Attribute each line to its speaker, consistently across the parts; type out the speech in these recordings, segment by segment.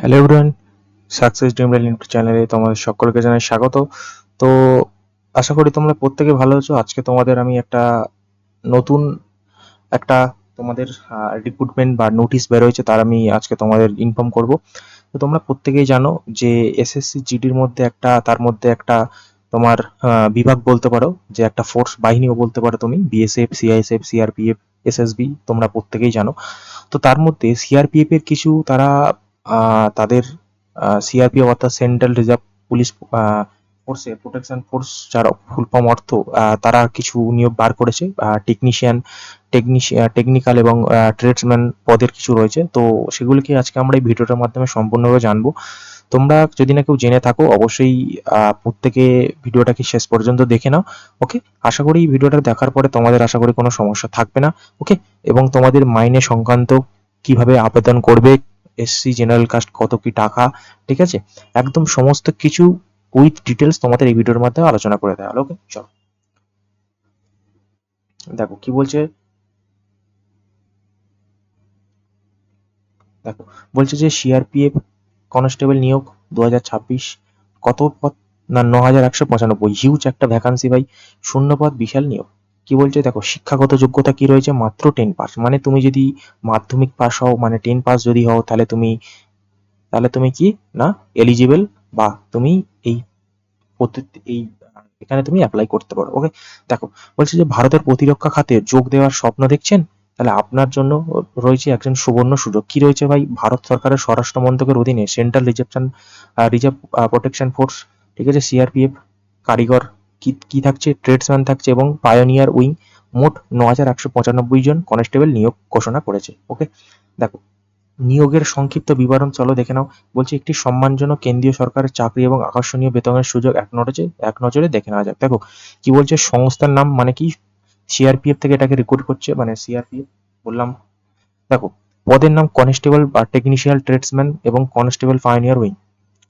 Speaker 1: Hello everyone, success ড্রিমলাইন YouTube চ্যানেলে তোমাদের সকলকে জানাই স্বাগত। তো আশা করি তোমরা প্রত্যেকে ভালো আছো। আজকে তোমাদের আমি নতুন একটা তোমাদের রিক্রুটমেন্ট বা নোটিশ বেরোয়েছে, তার আমি আজকে তোমাদের ইনফর্ম করব। তো তোমরা প্রত্যেকেই জানো যে এসএসসি জিডির মধ্যে তার মধ্যে একটা তোমার বিভাগ বলতে পারো, যে একটা ফোর্স বাহিনীও বলতে পারো তুমি, বিএসএফ, সিআইএসএফ, সিআরপিএফ, এসএসবি, তোমরা প্রত্যেকেই জানো। তো তার মধ্যে সিআরপিএফ এর কিছু তারা তাদের সিআরপিএফ অর্থাৎ সেন্ট্রাল রিজার্ভ পুলিশ ফোর্সে, প্রোটেকশন ফোর্স যার ফুল ফর্ম অর্থ, তারা কিছু নিয়োগ বার করেছে। টেকনিশিয়ান, টেকনিক্যাল এবং ট্রেডসম্যান পদের কিছু রয়েছে। তো সেগুলিকে আজকে আমরা এই ভিডিওটার মাধ্যমে সম্পূর্ণভাবে জানবো। তোমরা যদি না কেউ জেনে থাকো, অবশ্যই প্রত্যেকে ভিডিওটাকে শেষ পর্যন্ত দেখে নাও। ওকে, আশা করি এই ভিডিওটা দেখার পরে তোমাদের আশা করি কোনো সমস্যা থাকবে না। ওকে, এবং তোমাদের মাইনে সংক্রান্ত কিভাবে আবেদন করবে, এসসি জেনারেল কাস্ট কত কি টাকা, ঠিক আছে, একদম সমস্ত কিছু উইথ ডিটেলস তোমাদের এই ভিডিওর মাধ্যমে আলোচনা করে দেওয়া হলো। ওকে, চলো দেখো কি বলছে। দেখো, বলছে যে সিআরপিএফ কনস্টেবল নিয়োগ 2026, কত পদ না 9195, হিউজ একটা ভ্যাকান্সি ভাই, শূন্য পদ, বিশাল নিয়োগ। কি বলছে দেখো, শিক্ষাগত যোগ্যতা কি রয়েছে, মাত্র 10 পাস, মানে তুমি যদি মাধ্যমিক পাস হও, মানে 10 পাস যদি হও, তাহলে তুমি কি না এলিজিবল, বা তুমি এই এই এখানে তুমি অ্যাপ্লাই করতে পারো। ওকে, দেখো বলছে যে ভারতের প্রতিরক্ষা খাতে যোগ দেওয়ার স্বপ্ন দেখছেন, তাহলে আপনার জন্য রয়েছে একজন সুবর্ণ সুযোগ। কি রয়েছে ভাই, ভারত সরকারের স্বরাষ্ট্র মন্ত্রকের অধীনে সেন্ট্রাল রিজার্ভ প্রোটেকশন ফোর্স, ঠিক আছে, সিআরপিএফ, কারিগর কি কি থাকছে, ট্রেডসম্যান থাকছে এবং পায়োনিয়ার উইং, মোট 9195 জন কনস্টেবল নিয়োগ ঘোষণা করেছে। ওকে, দেখো নিয়োগের সংক্ষিপ্ত বিবরণ চলো দেখে নাও। বলছে একটি সম্মানজনক কেন্দ্রীয় সরকারের চাকরি এবং আকর্ষণীয় বেতনের সুযোগ এক নজরে দেখে নেওয়া যাক। দেখো কি বলছে, সংস্থার নাম মানে কি, সিআরপিএফ থেকে এটাকে রিক্রুট করছে, মানে সিআরপিএফ বললাম। দেখো পদের নাম কনস্টেবল বা টেকনিশিয়াল ট্রেডসম্যান এবং কনস্টেবল পায়োনিয়ার উইং,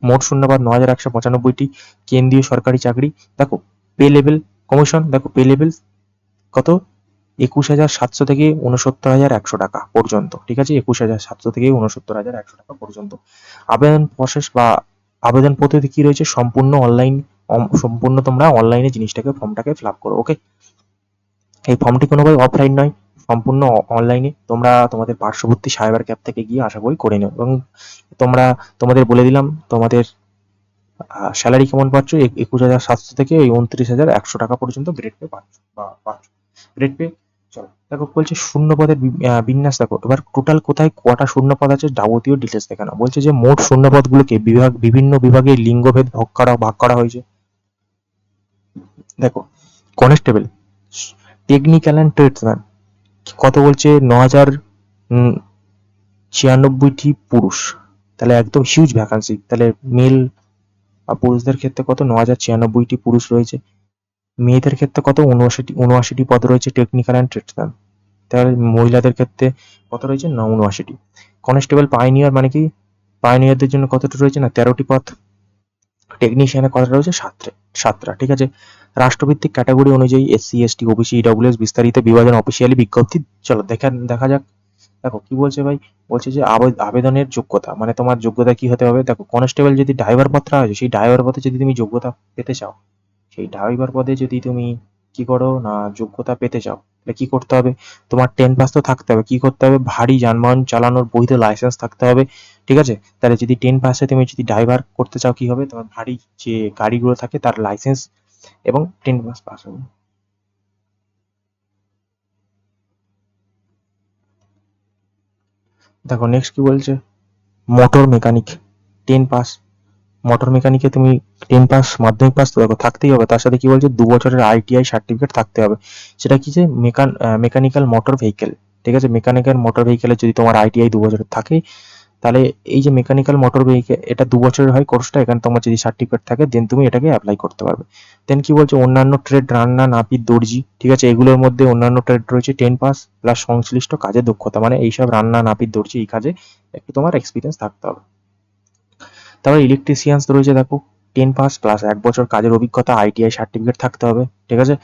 Speaker 1: মোট শূন্যপদ 9195টি, কেন্দ্রীয় সরকারি চাকরি। দেখো পে লেভেল কমিশন, দেখো পে লেভেল কত, 21,700 থেকে 69,100 টাকা পর্যন্ত, ঠিক আছে, 21,700 থেকে 69,100 টাকা পর্যন্ত। আবেদন প্রসেস বা আবেদন পদ্ধতি কি রয়েছে, সম্পূর্ণ তোমরা অনলাইনে ফর্মটাকে ফিল আপ করো। ওকে, এই ফর্মটি কোনোভাবে অফলাইন নয়, সম্পূর্ণ অনলাইনে তোমরা তোমাদের পার্শ্ববর্তী সাইবার ক্যাফ থেকে গিয়ে আশা করি করে নিও। এবং তোমরা, তোমাদের বলে দিলাম তোমাদের স্যালারি কেমন পাচ্ছ, 21,700 থেকে এই 29,100 টাকা পর্যন্ত গ্রেড পে পাচ্ছ বা পাচ্ছ গ্রেড পে। চলো দেখো বলছে শূন্য পদের বিন্যাস। দেখো এবার টোটাল কোথায় কটা শূন্য পদ আছে যাবতীয় ডিটেলস দেখে নাও। বলছে যে মোট শূন্য পদগুলোকে বিভিন্ন বিভাগে লিঙ্গভেদ ভাগ করা হয়েছে। দেখো কনস্টেবল, টেকনিক্যাল অ্যান্ড ট্রেডসম্যান কত বলছে, 9,096টি পুরুষ, তাহলে একদম হিউজ ভ্যাকান্সি। তাহলে মেল বা পুরুষদের ক্ষেত্রে কত, 9,096টি পুরুষ রয়েছে। মেয়েদের ক্ষেত্রে কত, 79টি পদ রয়েছে টেকনিক্যাল অ্যান্ড ট্রেডসম্যান। তাহলে মহিলাদের ক্ষেত্রে কত রয়েছে, না 79টি। কনস্টেবল পাইনিয়ার মানে কি, পাইনিয়ারদের জন্য কতটা রয়েছে, না 13টি পদ। টেকনিশিয়ানের কতটা রয়েছে, সাতটা, ঠিক আছে। রাষ্ট্রভিত্তিক ক্যাটাগরি অনুযায়ী এসসি, এসটি, ওবিসি, ইডব্লিউএস বিস্তারিত বিভাজন অফিসিয়ালি বিজ্ঞপ্তি। চলো দেখা যাক। দেখো কি বলছে ভাই, বলছে যে আবেদনের যোগ্যতা, মানে তোমার যোগ্যতা কি হতে হবে। দেখো কনস্টেবল যদি ড্রাইভার পদ রাখা আছে, সেই ড্রাইভার পদে যদি তুমি যোগ্যতা পেতে চাও, সেই ড্রাইভার পদে যদি তুমি কি করো না যোগ্যতা পেতে চাও, তাহলে কি করতে হবে, তোমার 10 পাস তো থাকতে হবে। কি করতে হবে, ভারী যানবাহন চালানোর বৈধ লাইসেন্স থাকতে হবে, ঠিক আছে। তাহলে যদি 10 পাসে তুমি যদি ড্রাইভার করতে চাও, কি হবে, তোমার ভারী যে গাড়িগুলো থাকে তার লাইসেন্স এবং 10 পাস পাস হবে। দেখো নেক্সট কি বলছে, মোটর মেকানিক, 10 পাস। মোটর মেকানিকে তুমি 10 পাস, মাধ্যমিক পাস তো দেখো থাকতেই হবে। তার সাথে কি বলছে, 2 বছরের আইটিআই সার্টিফিকেট থাকতে হবে। সেটা কি, যে মেকানিক্যাল মোটর ভেহিকেল, ঠিক আছে। মেকানিক্যাল মোটর ভেহিকেলে যদি তোমার আইটিআই 2 বছরের থাকে, তাহলে এই যে মেকানিক্যাল মোটর ভেহিকেল, এটা 2 বছরের হয় কোর্সটা। এখানে তোমার যদি সার্টিফিকেট থাকে দেন তুমি এটাকে অ্যাপ্লাই করতে পারবে। দেন কি বলছে, অন্যান্য ট্রেড, রান্না, নাপিত, দর্জি, ঠিক আছে, এগুলোর মধ্যে অন্যান্য ট্রেড রয়েছে 10 পাস প্লাস সংশ্লিষ্ট কাজে দক্ষতা, মানে এইসব রান্না, নাপিত, দর্জি এই কাজে একটু তোমার এক্সপিরিয়েন্স থাকতে হবে। তারপর ইলেকট্রিশিয়ানস রয়েছে, দেখো 10 পাস প্লাস 1 বছর কাজের অভিজ্ঞতা, আইটিআই সার্টিফিকেট থাকতে হবে, ঠিক আছে।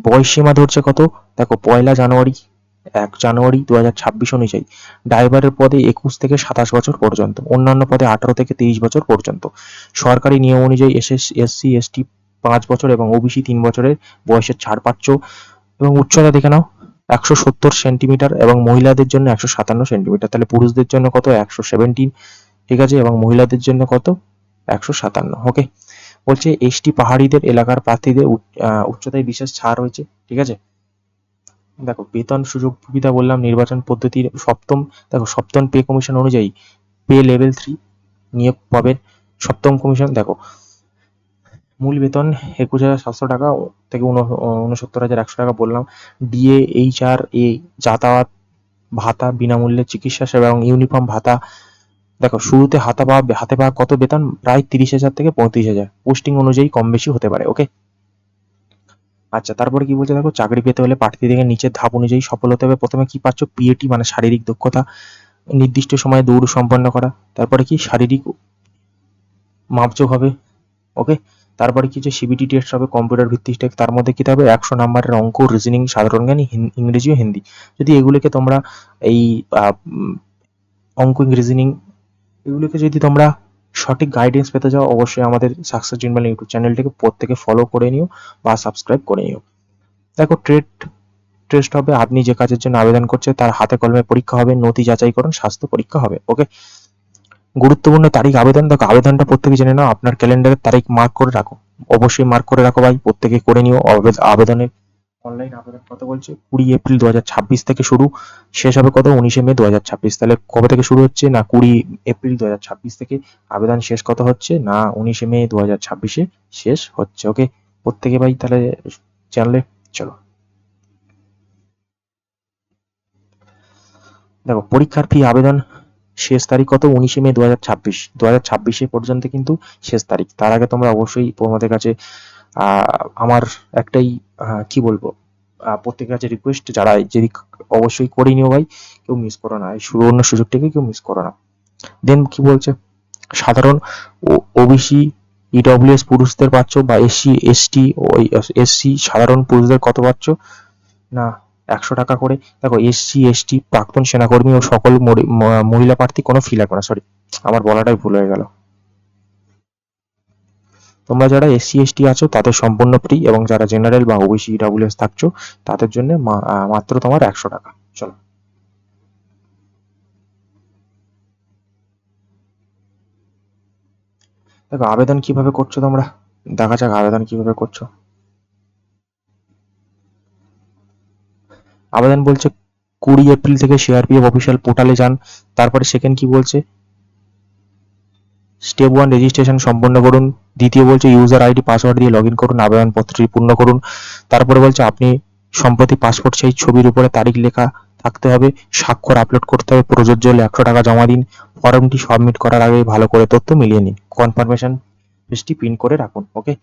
Speaker 1: বয়স সীমা ধরছে কত, দেখো 1লা জানুয়ারি 1 জানুয়ারি 2026 অনুযায়ী ড্রাইভারের পদে 21 থেকে 27 বছর পর্যন্ত, অন্যান্য পদে 18 থেকে 30 বছর পর্যন্ত। সরকারি নিয়ম অনুযায়ী এসসি এসটি 5 বছর এবং ওবিসি 3 বছরের বয়সের ছাড় পাচ্ছ। এবং উচ্চতা দেখে নাও, 170 সেন্টিমিটার এবং মহিলাদের জন্য 157 সেন্টিমিটার। তাহলে পুরুষদের জন্য কত? 117, ঠিক আছে, এবং মহিলাদের জন্য কত? 157। ওকে। বলছে এসটি পাহাড়িদের এলাকার প্রার্থীদের উচ্চতায় বিশেষ ছাড় রয়েছে, ঠিক আছে। দেখো বেতন সুযোগ সুবিধা বললাম, নির্বাচন পদ্ধতির সপ্তম পে কমিশন অনুযায়ী পে লেভেল 3 নিয়োগ পাবেন। সপ্তম কমিশন দেখো, মূল বেতন 21,700 টাকা থেকে 69,100 টাকা বললাম। ডিএ, এইচআরএ, যাতায়াত ভাতা, বিনামূল্যে চিকিৎসা সেবা এবং ইউনিফর্ম ভাতা। দেখো শুরুতে হাতে পাওয়া কত বেতন? প্রায় 30,000 থেকে 35,000। পোস্টিং অনুযায়ী কম বেশি হতে পারে। ওকে। আচ্ছা, তারপরে কি বলছে দেখো, চাকরি পেতে হলে প্রার্থীদের নিচের ধাপ অনুযায়ী সফল হতে হবে। প্রথমে কি পাচ্ছ? পিএটি মানে শারীরিক দক্ষতা, নির্দিষ্ট সময়ে দৌড় সম্পন্ন করা। তারপরে কি শারীরিক মাপযোগ হবে। ওকে। তারপরে কি যে সিবিটি টেস্ট হবে, কম্পিউটার ভিত্তিক টেস্ট। তার মধ্যে কি থাকবে? 100 নাম্বারের অঙ্ক, রিজনিং, সাধারণ জ্ঞান, ইংরেজি ও হিন্দি। যদি এগুলোকে তোমরা এই অঙ্ক, রিজনিং এগুলোকে যদি তোমরা সঠিক গাইডেন্স পেতে চাও, অবশ্যই আমাদের সাকসেস জিনমাল ইউটিউব চ্যানেলটিকে প্রত্যেকে ফলো করে নিও বা সাবস্ক্রাইব করে নিও। দেখো ট্রেড টেস্ট হবে, আপনি যে কাজের জন্য আবেদন করছে তার হাতে কলমে পরীক্ষা হবে, নথি যাচাইকরণ, স্বাস্থ্য পরীক্ষা হবে। ওকে। গুরুত্বপূর্ণ তারিখ আবেদন। দেখো আবেদনটা প্রত্যেকে জেনে নাও, আপনার ক্যালেন্ডারের তারিখ মার্ক করে রাখো, অবশ্যই মার্ক করে রাখো ভাই, প্রত্যেকে করে নিও। আবেদনের অনলাইন আবেদন কত বলছে? 20 এপ্রিল 2026 থেকে শুরু, শেষ হবে কত? 19 মে 2026। তাহলে কবে থেকে শুরু হচ্ছে? না 20 এপ্রিল 2026 থেকে। আবেদন শেষ কত হচ্ছে? না 19 মে 2026-এ শেষ হচ্ছে। ওকে। প্রত্যেকে ভাই তাহলে চ্যানেলে চলো। দেখো পরীক্ষার ফি আবেদন শেষ তারিখ কত? 19 মে 2026। 2026 পর্যন্ত কিন্তু শেষ তারিখ। তার আগে তোমরা অবশ্যই তোমাদের কাছে আমার একটাই কি বলবো, প্রত্যেকের কাছে রিকোয়েস্ট, যারা যদি অবশ্যই করে নিও ভাই, কেউ মিস করো না, এই সুবর্ণ সুযোগটাকে কেউ মিস করো না। দেন কি বলছে, সাধারণ ওবিসি ইডব্লিউএস পুরুষদের পাচ্ছ, বা এসসি এসটি এসসি সাধারণ পুরুষদের কত পাচ্ছ? না 100 টাকা করে। দেখো এসসি এসটি প্রাক্তন সেনাকর্মী ও সকল মহিলা প্রার্থী কোনো ফি লাগবে না। সরি, আমার বলাটাই ভুল হয়ে গেল। তোমরা যারা এসসি এসটি আছো তাদের সম্পূর্ণ ফ্রি, এবং যারা জেনারেল বা ওবিসি ইডব্লিউএস থাকছো তাদের জন্য মাত্র তোমার 100 টাকা। চলো দেখো আবেদন কিভাবে করছো তোমরা, দেখা যাক আবেদন কিভাবে করছো। আবেদন বলছে 20 এপ্রিল থেকে সিআরপিএফ অফিসিয়াল পোর্টালে যান। তারপরে সেকেন্ড কি বলছে, স্টেপ 1 রেজিস্ট্রেশন সম্পন্ন করুন। দ্বিতীয় বলছে ইউজার আইডি পাসওয়ার্ড দিয়ে লগ ইন করুন, আবেদনপত্রটি পূর্ণ করুন। তারপরে বলছে আপনি সম্প্রতি পাসপোর্ট সাইজ ছবির উপরে তারিখ লেখা থাকতে হবে, স্বাক্ষর আপলোড করতে হবে, প্রযোজ্য হলে 100 টাকা জমা দিন। ফর্মটি সাবমিট করার আগে ভালো করে তথ্য মিলিয়ে নিন, কনফার্মেশন পেজটি প্রিন্ট করে রাখুন। ওকে।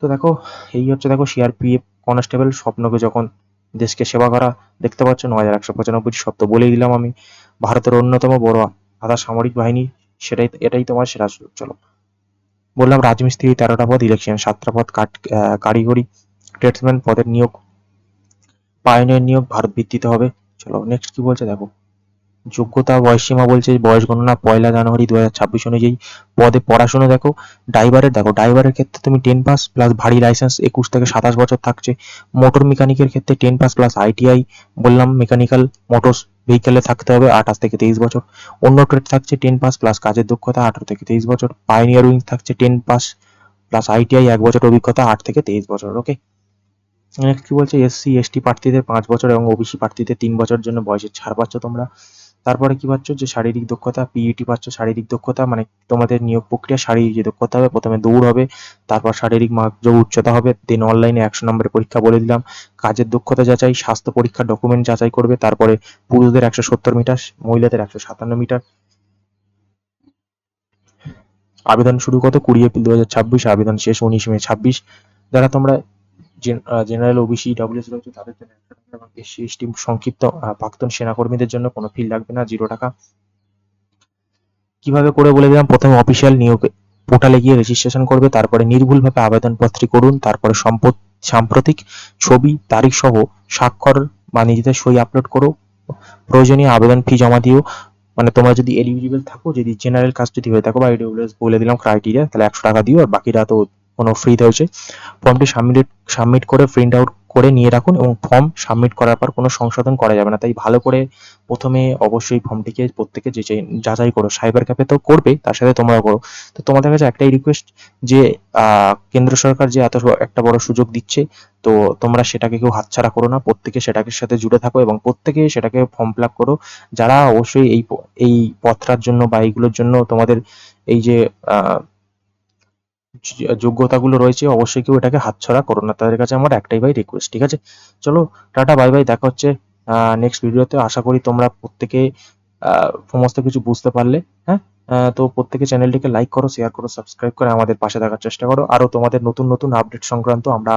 Speaker 1: তো দেখো এই হচ্ছে, দেখো সিআরপিএফ কনস্টেবল স্বপ্নকে যখন দেশকে সেবা করা, দেখতে পাচ্ছ 9,195 শব্দ বলেই দিলাম আমি। ভারতের অন্যতম বড় আধা সামরিক বাহিনী, এটাই তোমার সেরা সুযোগ। চলো বললাম রাজমিস্ত্রি 13টা পদ, ইলেকশন 7টা পদ, কারিগরি ট্রেডসম্যান পদের নিয়োগ, পাইওনিয়ার নিয়োগ ভারত ভিত্তিতে হবে। চলো নেক্সট কি বলছে দেখো, যোগ্যতা বয়সসীমা বলছে বয়স গণনা 1 জানুয়ারি 2026 অনুযায়ী। পদে পড়াশোনা দেখো, ড্রাইভারের ক্ষেত্রে তুমি 10 পাস প্লাস ভারী লাইসেন্স 21 থেকে 27 বছর থাকছে। মোটর মেকানিকের ক্ষেত্রে 10 পাস প্লাস আইটিআই বললাম, মেকানিক্যাল মোটরস ভেহিকেলে থাকতে হবে 28 থেকে 23 বছর। অন্য ট্রেড থাকছে 10 পাস প্লাস কাজের দক্ষতা 18 থেকে 23 বছর। পাইওনিয়ার উইং থাকছে 10 পাস প্লাস আইটিআই 1 বছর অভিজ্ঞতা 8 থেকে 23 বছর। ওকে। নেক্সট কি বলছে, এসসি এসটি প্রার্থীদের 5 বছর এবং ওবিসি প্রার্থীদের 3 বছর জন্য বয়সের ছাড় পাচ্ছ তোমরা। তারপরে কি পাচ্ছ, যে শারীরিক দক্ষতা পিইটি পাচ্ছ। শারীরিক দক্ষতা মানে তোমাদের নিয়োগ প্রক্রিয়া শারীরিক যে দক্ষতা হবে, প্রথমে দৌড় হবে, তারপর শারীরিক মাপযোগ উচ্চতা হবে, দেন অনলাইনে 100 নম্বরের পরীক্ষা বলে দিলাম। কাজের দক্ষতা যাচাই, স্বাস্থ্য পরীক্ষা, ডকুমেন্ট যাচাই করবে। তারপরে পুরুষদের 170 মিটার, মহিলাদের 157 মিটার। আবেদন শুরু কত? 20 এপ্রিল 2026, আবেদন শেষ 19 মে 26। যারা তোমরা জেনারেল ওবিসি ডব্লিউএস রয়েছে তাদের জন্য 100 টাকা, এবং এসসি এসটি সংক্ষিপ্ত প্রাক্তন সেনাকর্মীদের জন্য কোনো ফি লাগবে না, 0 টাকা। কিভাবে করে বলে দিলাম, প্রথমে অফিসিয়াল নিয়োগ পোর্টালে গিয়ে রেজিস্ট্রেশন করবে, তারপরে নির্ভুলভাবে আবেদনপত্রটি করুন, তারপরে সাম্প্রতিক ছবি তারিখ সহ স্বাক্ষর বা নিজেদের সই আপলোড করো, প্রয়োজনীয় আবেদন ফি জমা দিও। মানে তোমরা যদি এলিজিবল থাকো, যদি জেনারেল কাস্ট যদি হয়ে থাকো বা ইডব্লিউএস বলে দিলাম ক্রাইটেরিয়া, তাহলে 100 টাকা দিও, আর বাকিটা তো কোনো ফ্রিতে হয়েছে। ফর্মটি সাবমিট করে প্রিন্ট আউট করে নিয়ে রাখুন, এবং ফর্ম সাবমিট করার পর কোনো সংশোধন করা যাবে না। তাই ভালো করে প্রথমে অবশ্যই ফর্মটিকে প্রত্যেকে যাচাই করো। সাইবার ক্যাফে তো করবে, তার সাথে তোমরাও করো। তো তোমাদের কাছে একটাই রিকোয়েস্ট, যে কেন্দ্র সরকার যে এত একটা বড় সুযোগ দিচ্ছে, তো তোমরা সেটাকে কেউ হাতছাড়া করো না, প্রত্যেকে সেটাকে সাথে জুড়ে থাকো এবং প্রত্যেকে সেটাকে ফর্ম ফিল আপ করো। যারা অবশ্যই এই পত্রার জন্য বা এইগুলোর জন্য তোমাদের এই যে আহ, যোগ্যতাগুলো রয়েছে, অবশ্যই কেউ এটাকে হাতছাড়া করো না। তাদের কাছে আমার একটাই ভাই রিকোয়েস্ট, ঠিক আছে? চলো, টাটা, বাই বাই, দেখা হচ্ছে নেক্সট ভিডিওতে। আশা করি তোমরা প্রত্যেকে সমস্ত কিছু বুঝতে পারলে। হ্যাঁ, তো প্রত্যেকে চ্যানেলটিকে লাইক করো, শেয়ার করো, সাবস্ক্রাইব করে আমাদের পাশে থাকার চেষ্টা করো। আরো তোমাদের নতুন নতুন আপডেট সংক্রান্ত আমরা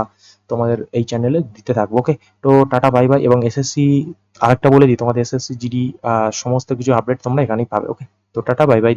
Speaker 1: তোমাদের এই চ্যানেলে দিতে থাকবো। ওকে, তো টাটা, বাই বাই। এবং এসএসসি আরেকটা বলে দিই, তোমাদের এসএসসি জিডি সমস্ত কিছু আপডেট তোমরা এখানেই পাবে। ওকে, তো টাটা, বাই বাই।